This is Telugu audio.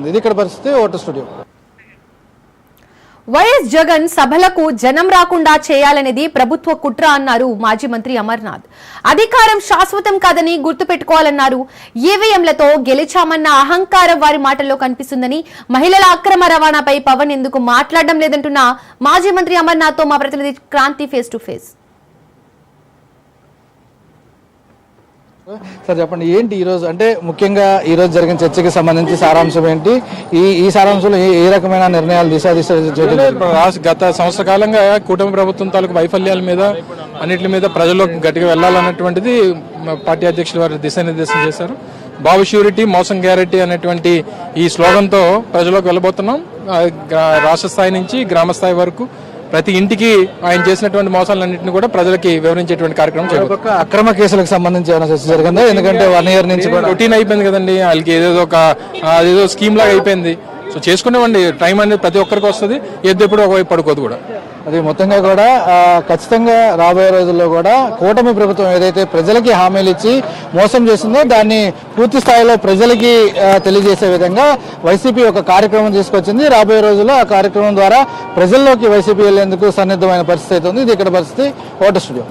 ఇది ఇక్కడ పరిస్థితి ఓటర్ స్టూడియో. వైఎస్ జగన్ సభలకు జనం రాకుండా చేయాలనేది ప్రభుత్వ కుట్ర అన్నారు మాజీ మంత్రి అమర్నాథ్. అధికారం శాశ్వతం కాదని గుర్తుపెట్టుకోవాలన్నారు. ఈవీఎంలతో గెలిచామన్న అహంకారం వారి మాటల్లో కనిపిస్తుందని, మహిళల అక్రమ రవాణాపై పవన్ ఎందుకు మాట్లాడడం లేదంటున్న మాజీ మంత్రి అమర్నాథ్ తో మా ప్రతినిధి Kranthi face to face. Sir చెప్పండి, ఏంటి ఈరోజు అంటే ముఖ్యంగా ఈరోజు జరిగిన చర్చకి సంబంధించి సారాంశం ఏంటి? ఈ సారాంశంలో ఏ రకమైన నిర్ణయాలు గత సంవత్సర కాలంగా కూటమి ప్రభుత్వం తాలూకు వైఫల్యాల మీద అన్నిటి మీద ప్రజల్లోకి గట్టిగా వెళ్లాలన్నటువంటిది పార్టీ అధ్యక్షులు వారు దిశానిర్దేశం చేశారు. బాబు ష్యూరిటీ మోసం గ్యారెంటీ అనేటువంటి ఈ స్లోగన్తో ప్రజల్లోకి వెళ్ళబోతున్నాం. రాష్ట్ర స్థాయి నుంచి గ్రామ స్థాయి వరకు ప్రతి ఇంటికి ఆయన చేసినటువంటి మోసాలన్నింటినీ కూడా ప్రజలకి వివరించేటువంటి కార్యక్రమం చేయాలి. అక్రమ కేసులకు సంబంధించి ఏమైనా చర్చ జరిగిందా? ఎందుకంటే 1 year నుంచి రొటీన్ అయిపోయింది కదండి, వాళ్ళకి అదేదో స్కీమ్ లాగా అయిపోయింది. సో చేసుకునేవ్వండి, టైం అనేది ప్రతి ఒక్కరికి వస్తుంది. ఎప్పుడు ఒకవైపు పడుకోదు కూడా. అది మొత్తంగా కూడా ఖచ్చితంగా రాబోయే రోజుల్లో కూడా కూటమి ప్రభుత్వం ఏదైతే ప్రజలకి హామీలు ఇచ్చి మోసం చేసిందో దాన్ని పూర్తి స్థాయిలో ప్రజలకి తెలియజేసే విధంగా వైసీపీ ఒక కార్యక్రమం తీసుకొచ్చింది. రాబోయే రోజుల్లో ఆ కార్యక్రమం ద్వారా ప్రజల్లోకి వైసీపీ వెళ్లేందుకు సన్నిద్ధమైన పరిస్థితి ఉంది. ఇది ఇక్కడ పరిస్థితి. Voter studio.